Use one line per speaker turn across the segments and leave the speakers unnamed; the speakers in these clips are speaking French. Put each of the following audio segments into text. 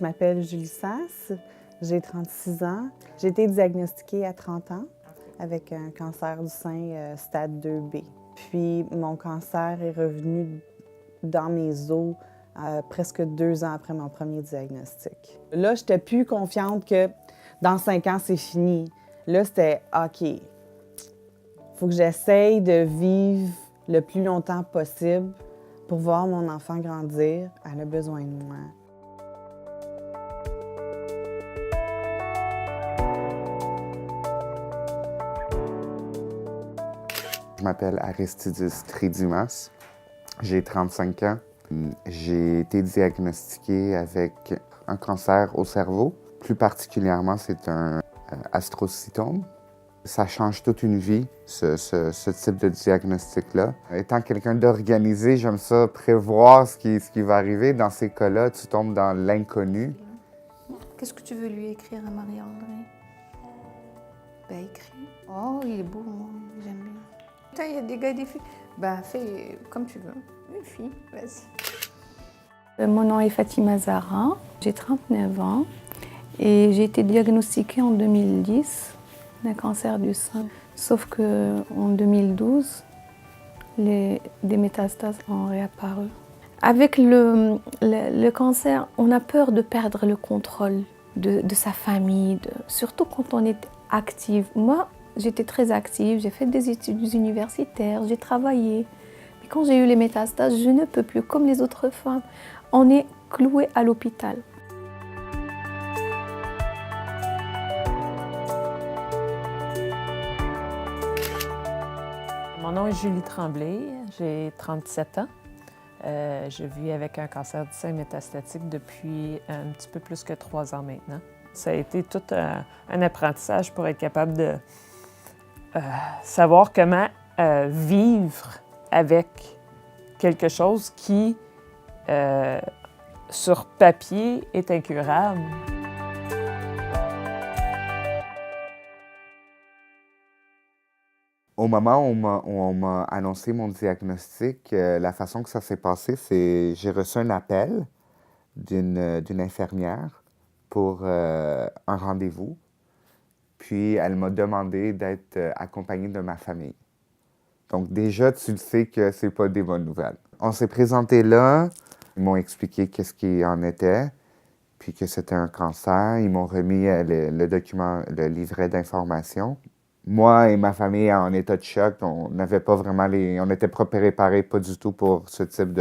Je m'appelle Julie Sasse, j'ai 36 ans. J'ai été diagnostiquée à 30 ans avec un cancer du sein stade 2B. Puis mon cancer est revenu dans mes os presque 2 ans après mon premier diagnostic. Là, je n'étais plus confiante que dans 5 ans, c'est fini. Là, c'était OK, il faut que j'essaye de vivre le plus longtemps possible pour voir mon enfant grandir. Elle a besoin de moi.
Je m'appelle Aristidis Tridimas, j'ai 35 ans. J'ai été diagnostiqué avec un cancer au cerveau. Plus particulièrement, c'est un astrocytome. Ça change toute une vie, ce type de diagnostic-là. Étant quelqu'un d'organisé, j'aime ça prévoir ce qui va arriver. Dans ces cas-là, tu tombes dans l'inconnu.
Qu'est-ce que tu veux lui écrire à Marie-André? Ben, écris. Oh, il est beau, j'aime bien. Putain, il y a des gars et des filles. Ben, fais comme tu veux. Une fille, vas-y.
Mon nom est Fatima Zahra, j'ai 39 ans et j'ai été diagnostiquée en 2010 d'un cancer du sein. Sauf qu'en 2012, des métastases ont réapparu. Avec le cancer, on a peur de perdre le contrôle de sa famille, surtout quand on est active. Moi, j'étais très active, j'ai fait des études universitaires, j'ai travaillé. Mais quand j'ai eu les métastases, je ne peux plus, comme les autres femmes. On est cloué à l'hôpital.
Mon nom est Julie Tremblay, j'ai 37 ans. Je vis avec un cancer du sein métastatique depuis un petit peu plus que 3 ans maintenant. Ça a été tout un apprentissage pour être capable de savoir comment vivre avec quelque chose qui, sur papier, est incurable.
Au moment où on m'a annoncé mon diagnostic, la façon que ça s'est passé, c'est j'ai reçu un appel d'une infirmière pour un rendez-vous. Puis elle m'a demandé d'être accompagnée de ma famille. Donc déjà, tu le sais que c'est pas des bonnes nouvelles. On s'est présenté là, ils m'ont expliqué qu'est-ce qui en était, puis que c'était un cancer. Ils m'ont remis le document, le livret d'information. Moi et ma famille en état de choc, on n'avait pas vraiment on n'était pas préparés, pas du tout pour ce type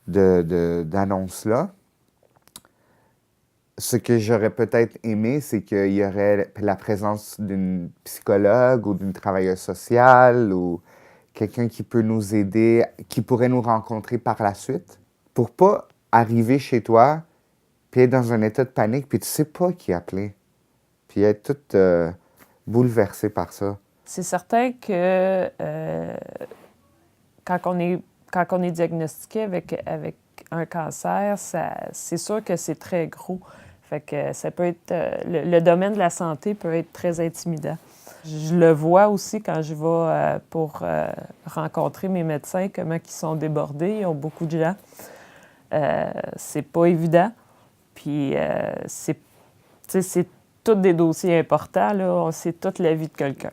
d'annonce-là. Ce que j'aurais peut-être aimé, c'est qu'il y aurait la présence d'une psychologue ou d'une travailleuse sociale ou quelqu'un qui peut nous aider, qui pourrait nous rencontrer par la suite, pour pas arriver chez toi, puis être dans un état de panique, puis tu sais pas qui appeler, puis être toute bouleversée par ça.
C'est certain que quand on est diagnostiqué avec un cancer, c'est sûr que c'est très gros. Fait que ça peut être le domaine de la santé peut être très intimidant. Je le vois aussi quand je vais pour rencontrer mes médecins, comment ils sont débordés, ils ont beaucoup de gens. C'est pas évident. Puis c'est tous des dossiers importants, là. C'est toute la vie de quelqu'un.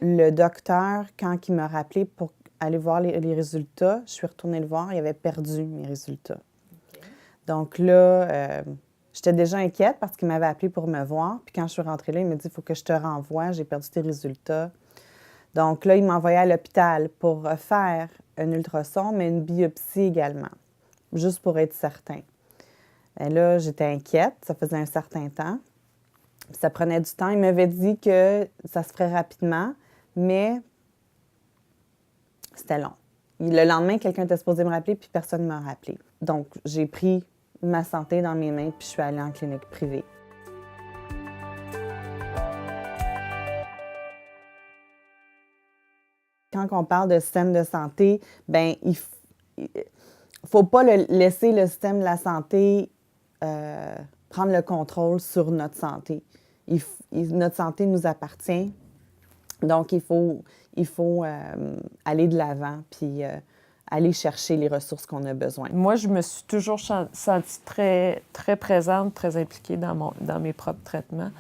Le docteur, quand il m'a rappelé pour aller voir les résultats, je suis retournée le voir, il avait perdu mes résultats. Okay. Donc là, j'étais déjà inquiète parce qu'il m'avait appelé pour me voir. Puis quand je suis rentrée là, il m'a dit « Il faut que je te renvoie, j'ai perdu tes résultats. » Donc là, il m'a envoyé à l'hôpital pour faire un ultrason, mais une biopsie également, juste pour être certain. Et là, j'étais inquiète, ça faisait un certain temps. Puis ça prenait du temps. Il m'avait dit que ça se ferait rapidement, mais c'était long. Le lendemain, quelqu'un était supposé me rappeler, puis personne ne m'a rappelé. Donc, j'ai pris ma santé dans mes mains, puis je suis allée en clinique privée. Quand on parle de système de santé, bien, il ne faut pas laisser le système de la santé prendre le contrôle sur notre santé. Notre santé nous appartient, donc il faut aller de l'avant, puis aller chercher les ressources qu'on a besoin.
Moi, je me suis toujours sentie très, très présente, très impliquée dans mes propres traitements.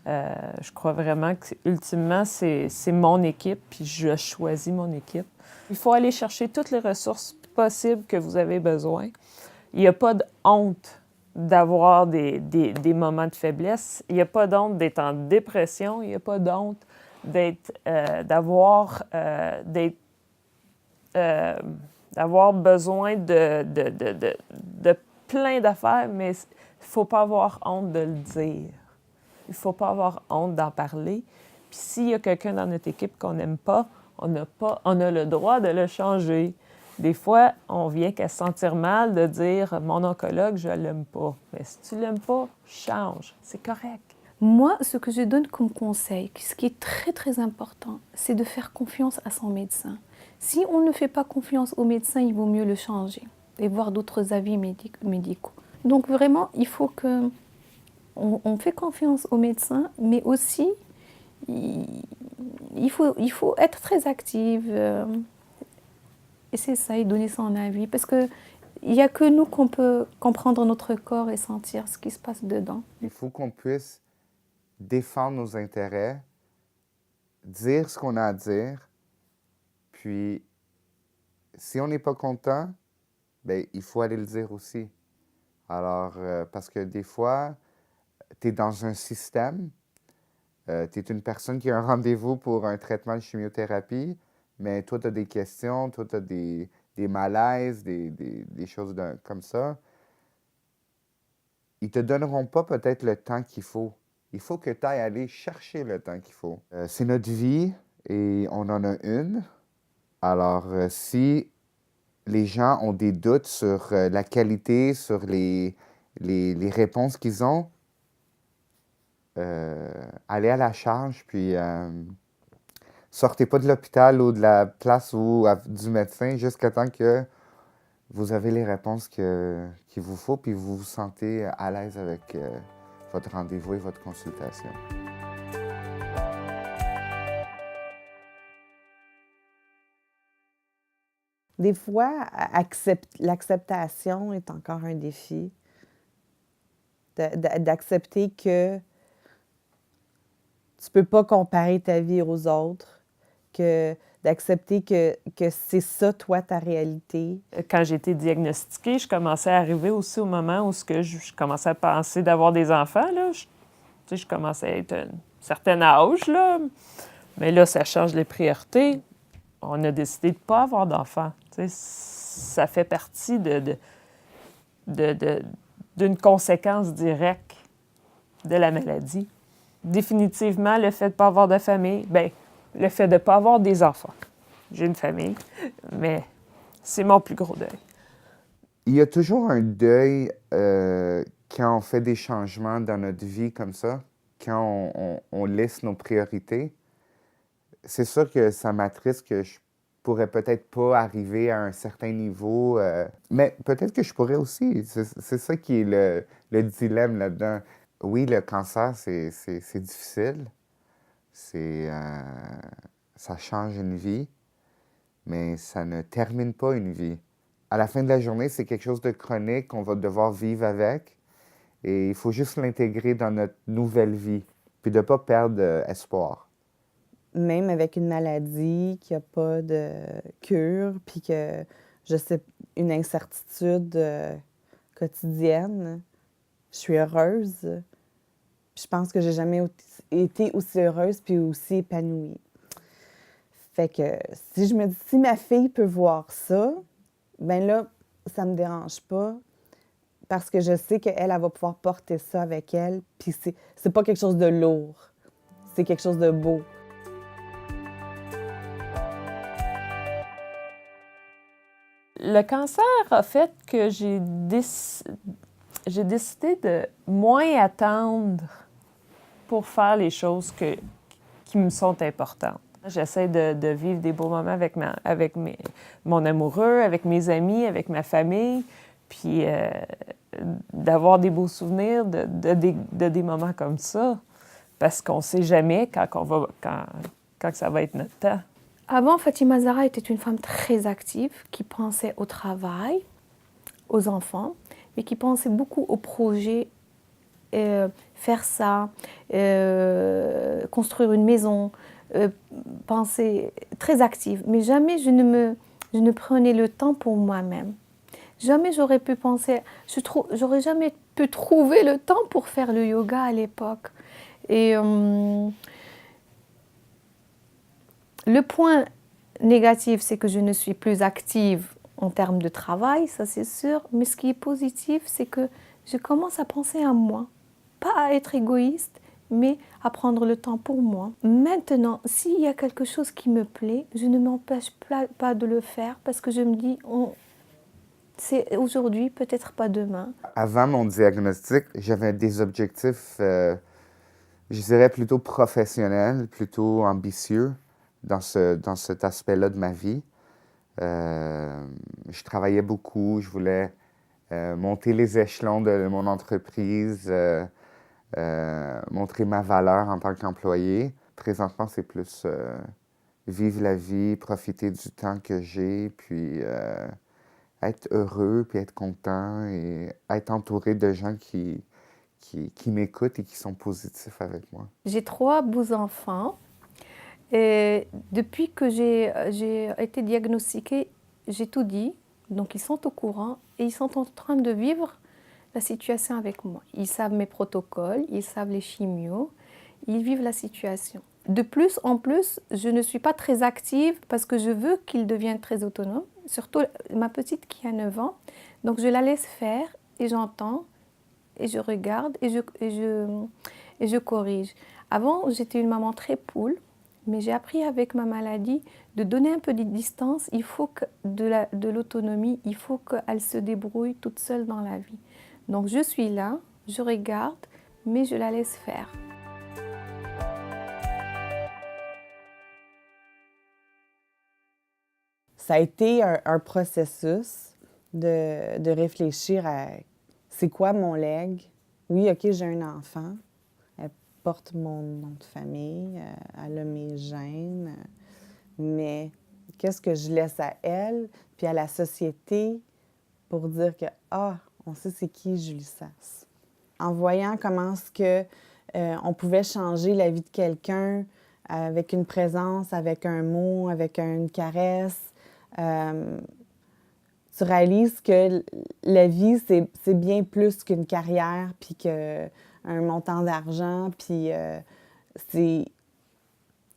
Je crois vraiment que, ultimement, c'est mon équipe, puis je choisis mon équipe. Il faut aller chercher toutes les ressources possibles que vous avez besoin. Il n'y a pas de honte d'avoir des moments de faiblesse. Il n'y a pas d'honte d'être en dépression. Il n'y a pas d'honte d'avoir besoin de plein d'affaires, mais il ne faut pas avoir honte de le dire. Il ne faut pas avoir honte d'en parler. Puis s'il y a quelqu'un dans notre équipe qu'on n'aime pas, on a le droit de le changer. Des fois, on vient qu'à se sentir mal de dire « mon oncologue, je ne l'aime pas ». Mais si tu ne l'aimes pas, change. C'est correct.
Moi, ce que je donne comme conseil, ce qui est très très important, c'est de faire confiance à son médecin. Si on ne fait pas confiance au médecin, il vaut mieux le changer et voir d'autres avis médicaux. Donc vraiment, il faut que on fait confiance au médecin, mais aussi il faut être très active. Et c'est ça, et donner son avis. Parce qu'il n'y a que nous qu'on peut comprendre notre corps et sentir ce qui se passe dedans.
Il faut qu'on puisse défendre nos intérêts, dire ce qu'on a à dire, puis si on n'est pas content, bien, il faut aller le dire aussi. Alors, parce que des fois, tu es dans un système, tu es une personne qui a un rendez-vous pour un traitement de chimiothérapie, mais toi, tu as des questions, toi, tu as des malaises, des choses comme ça. Ils ne te donneront pas peut-être le temps qu'il faut. Il faut que tu ailles aller chercher le temps qu'il faut. C'est notre vie et on en a une. Alors, si les gens ont des doutes sur la qualité, sur les réponses qu'ils ont, allez à la charge, puis sortez pas de l'hôpital ou de la place ou du médecin jusqu'à temps que vous avez les réponses qu'il vous faut, puis vous vous sentez à l'aise avec votre rendez-vous et votre consultation.
Des fois, l'acceptation est encore un défi. D'accepter que tu ne peux pas comparer ta vie aux autres, d'accepter que c'est ça, toi, ta réalité.
Quand j'ai été diagnostiquée, je commençais à arriver aussi au moment où je commençais à penser d'avoir des enfants. Là. Je commençais à être à un certain âge, là. Mais là, ça change les priorités. On a décidé de ne pas avoir d'enfants. Ça fait partie d'une conséquence directe de la maladie. Définitivement, le fait de ne pas avoir de famille, bien, le fait de ne pas avoir des enfants. J'ai une famille, mais c'est mon plus gros deuil.
Il y a toujours un deuil quand on fait des changements dans notre vie comme ça, quand on laisse nos priorités. C'est sûr que ça m'attriste que je pourrais peut-être pas arriver à un certain niveau, mais peut-être que je pourrais aussi. C'est ça qui est le dilemme là-dedans. Oui, le cancer, c'est difficile. Ça change une vie, mais ça ne termine pas une vie. À la fin de la journée, c'est quelque chose de chronique qu'on va devoir vivre avec. Et il faut juste l'intégrer dans notre nouvelle vie, puis de ne pas perdre espoir.
Même avec une maladie qui n'a pas de cure, puis que, je sais, une incertitude quotidienne, je suis heureuse. Je pense que j'ai jamais été aussi heureuse puis aussi épanouie. Fait que si je me dis, si ma fille peut voir ça, ben là, ça me dérange pas parce que je sais qu'elle, elle va pouvoir porter ça avec elle. Puis c'est pas quelque chose de lourd, c'est quelque chose de beau.
Le cancer a fait que j'ai décidé de moins attendre pour faire les choses qui me sont importantes. J'essaie de vivre des beaux moments avec mon amoureux, avec mes amis, avec ma famille, puis d'avoir des beaux souvenirs de des moments comme ça, parce qu'on ne sait jamais quand ça va être notre temps.
Avant, Fatima Zahra était une femme très active qui pensait au travail, aux enfants, mais qui pensait beaucoup aux projets, faire ça, construire une maison, penser très active. Mais jamais je ne prenais le temps pour moi-même. Jamais j'aurais pu penser, j'aurais jamais pu trouver le temps pour faire le yoga à l'époque. Et le point négatif, c'est que je ne suis plus active en termes de travail, ça c'est sûr. Mais ce qui est positif, c'est que je commence à penser à moi. Pas à être égoïste, mais à prendre le temps pour moi. Maintenant, s'il y a quelque chose qui me plaît, je ne m'empêche pas de le faire parce que je me dis, c'est aujourd'hui, peut-être pas demain.
Avant mon diagnostic, j'avais des objectifs, je dirais plutôt professionnels, plutôt ambitieux dans cet aspect-là de ma vie. Je travaillais beaucoup, je voulais monter les échelons de mon entreprise, montrer ma valeur en tant qu'employé. Présentement, c'est plus vivre la vie, profiter du temps que j'ai, puis être heureux, puis être content et être entouré de gens qui m'écoutent et qui sont positifs avec moi.
J'ai 3 beaux enfants. Et depuis que j'ai été diagnostiquée, j'ai tout dit. Donc ils sont au courant et ils sont en train de vivre la situation avec moi. Ils savent mes protocoles, ils savent les chimios, ils vivent la situation. De plus en plus, je ne suis pas très active parce que je veux qu'ils deviennent très autonomes, surtout ma petite qui a 9 ans. Donc je la laisse faire et j'entends et je regarde et je corrige. Avant, j'étais une maman très poule, mais j'ai appris avec ma maladie de donner un peu de distance. Il faut que de l'autonomie, il faut qu'elle se débrouille toute seule dans la vie. Donc je suis là, je regarde, mais je la laisse faire.
Ça a été un processus de réfléchir à c'est quoi mon legs. Oui, OK, j'ai un enfant. Elle porte mon nom de famille, elle a mes gènes, mais qu'est-ce que je laisse à elle, puis à la société pour dire que, on sait c'est qui Julie Sasse. En voyant comment est-ce que on pouvait changer la vie de quelqu'un avec une présence, avec un mot, avec une caresse, tu réalises que la vie, c'est bien plus qu'une carrière, puis qu'un montant d'argent, puis c'est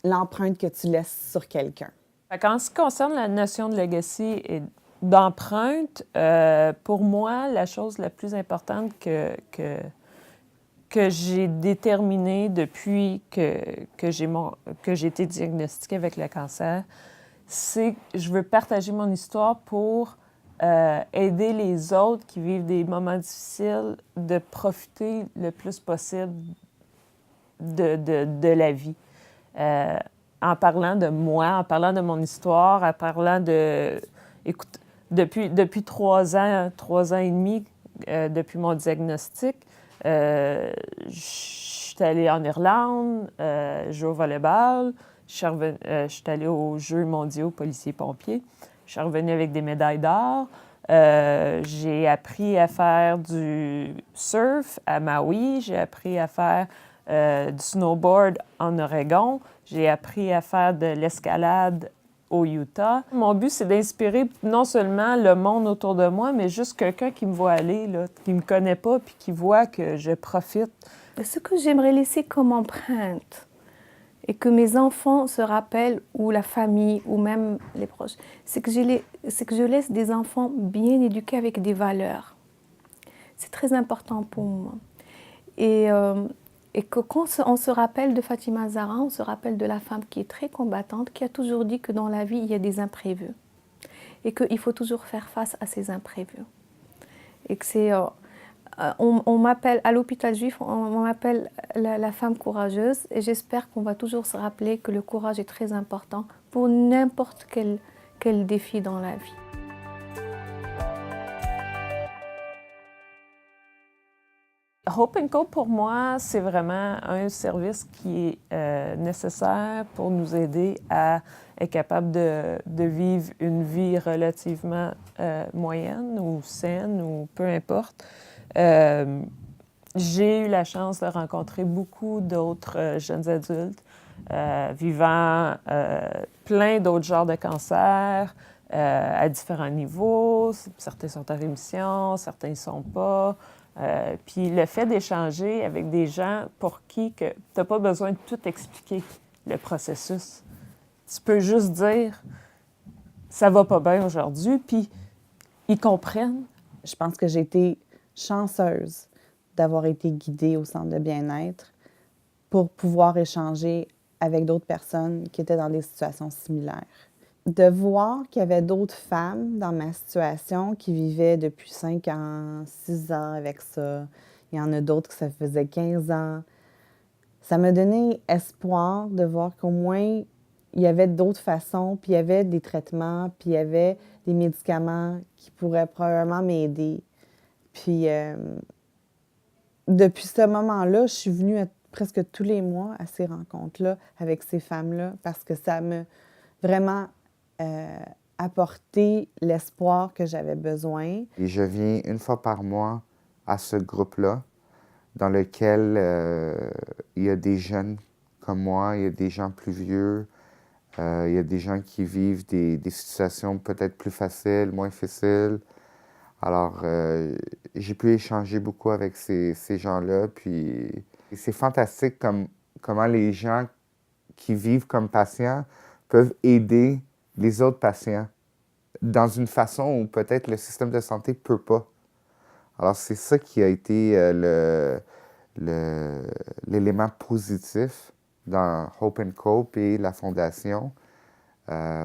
l'empreinte que tu laisses sur quelqu'un.
En ce qui concerne la notion de legacy et d'empreinte, pour moi, la chose la plus importante que j'ai déterminée depuis que j'ai été diagnostiquée avec le cancer, c'est que je veux partager mon histoire pour aider les autres qui vivent des moments difficiles de profiter le plus possible de la vie. En parlant de moi, en parlant de mon histoire, en parlant de... Écoute, depuis 3 ans et demi, depuis mon diagnostic, je suis allée en Irlande, jouer au volleyball, je suis allée aux Jeux mondiaux policiers-pompiers, je suis revenue avec des médailles d'or, j'ai appris à faire du surf à Maui, j'ai appris à faire du snowboard en Oregon, j'ai appris à faire de l'escalade au Utah. Mon but, c'est d'inspirer non seulement le monde autour de moi, mais juste quelqu'un qui me voit aller, là, qui ne me connaît pas, puis qui voit que je profite.
Ce que j'aimerais laisser comme empreinte, et que mes enfants se rappellent, ou la famille, ou même les proches, c'est que je laisse des enfants bien éduqués avec des valeurs. C'est très important pour moi. Et que quand on se rappelle de Fatima Zahra, on se rappelle de la femme qui est très combattante, qui a toujours dit que dans la vie, il y a des imprévus. Et qu'il faut toujours faire face à ces imprévus. Et que c'est... on m'appelle, à l'hôpital juif, on m'appelle la femme courageuse. Et j'espère qu'on va toujours se rappeler que le courage est très important pour n'importe quel défi dans la vie.
Hope & Co, pour moi, c'est vraiment un service qui est nécessaire pour nous aider à être capable de vivre une vie relativement moyenne ou saine ou peu importe. J'ai eu la chance de rencontrer beaucoup d'autres jeunes adultes vivant plein d'autres genres de cancers à différents niveaux. Certains sont en rémission, certains ne sont pas. Puis le fait d'échanger avec des gens pour qui tu n'as pas besoin de tout expliquer, le processus. Tu peux juste dire « ça va pas bien aujourd'hui », puis ils comprennent.
Je pense que j'ai été chanceuse d'avoir été guidée au centre de bien-être pour pouvoir échanger avec d'autres personnes qui étaient dans des situations similaires. De voir qu'il y avait d'autres femmes dans ma situation qui vivaient depuis 5 ans, 6 ans avec ça. Il y en a d'autres que ça faisait 15 ans. Ça m'a donné espoir de voir qu'au moins, il y avait d'autres façons, puis il y avait des traitements, puis il y avait des médicaments qui pourraient probablement m'aider. Puis, depuis ce moment-là, je suis venue presque tous les mois à ces rencontres-là avec ces femmes-là parce que ça m'a vraiment apporté l'espoir que j'avais besoin.
Et je viens une fois par mois à ce groupe-là dans lequel il y a des jeunes comme moi, il y a des gens plus vieux, il y a des gens qui vivent des situations peut-être plus faciles, moins difficiles. Alors, j'ai pu échanger beaucoup avec ces gens-là, puis c'est fantastique comment les gens qui vivent comme patients peuvent aider les autres patients dans une façon où peut-être le système de santé ne peut pas. Alors, c'est ça qui a été l'élément positif dans Hope & Co et la Fondation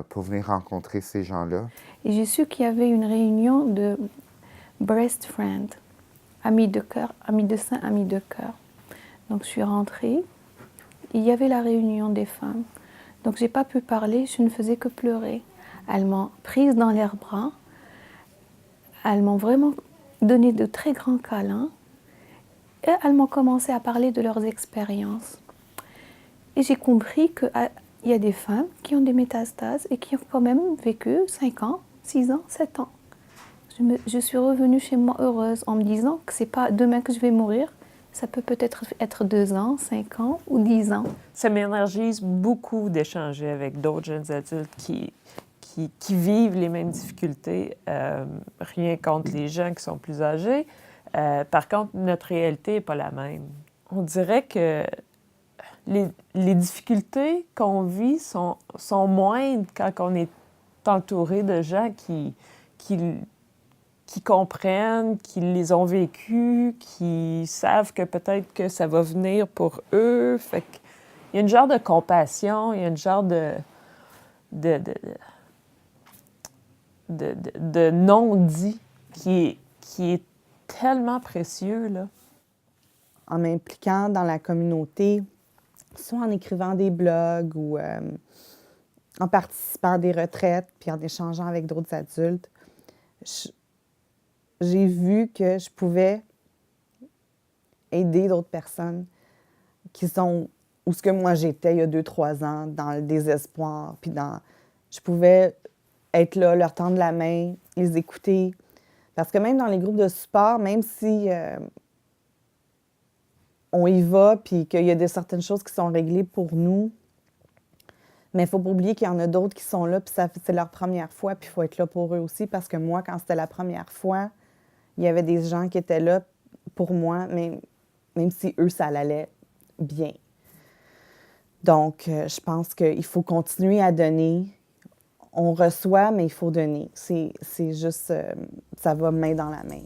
pour venir rencontrer ces gens-là.
Et j'ai su qu'il y avait une réunion de Breast Friend, amis de cœur, amis de sein, amis de cœur. Donc je suis rentrée, il y avait la réunion des femmes. Donc j'ai pas pu parler, je ne faisais que pleurer. Elles m'ont prise dans leurs bras, elles m'ont vraiment donné de très grands câlins et elles m'ont commencé à parler de leurs expériences. Et j'ai compris qu'il y a des femmes qui ont des métastases et qui ont quand même vécu 5 ans, 6 ans, 7 ans. Je suis revenue chez moi heureuse en me disant que ce n'est pas demain que je vais mourir, ça peut peut-être être 2 ans, 5 ans ou 10 ans.
Ça m'énergise beaucoup d'échanger avec d'autres jeunes adultes qui vivent les mêmes difficultés, rien contre les gens qui sont plus âgés. Par contre, notre réalité n'est pas la même. On dirait que les difficultés qu'on vit sont moindres quand on est entouré de gens qui comprennent, qui les ont vécues, qui savent que peut-être que ça va venir pour eux. Fait qu'il y a une genre de compassion, il y a une genre de non-dit qui est tellement précieux, là.
En m'impliquant dans la communauté, soit en écrivant des blogs ou en participant à des retraites, puis en échangeant avec d'autres adultes, j'ai vu que je pouvais aider d'autres personnes qui sont où ce que moi j'étais il y a 2-3 ans, dans le désespoir, puis je pouvais être là, leur tendre la main, les écouter. Parce que même dans les groupes de support, même si on y va, puis qu'il y a certaines choses qui sont réglées pour nous, mais il ne faut pas oublier qu'il y en a d'autres qui sont là, puis c'est leur première fois, puis il faut être là pour eux aussi, parce que moi, quand c'était la première fois, il y avait des gens qui étaient là pour moi, même si eux, ça allait bien. Donc, je pense qu'il faut continuer à donner. On reçoit, mais il faut donner. C'est juste, ça va main dans la main.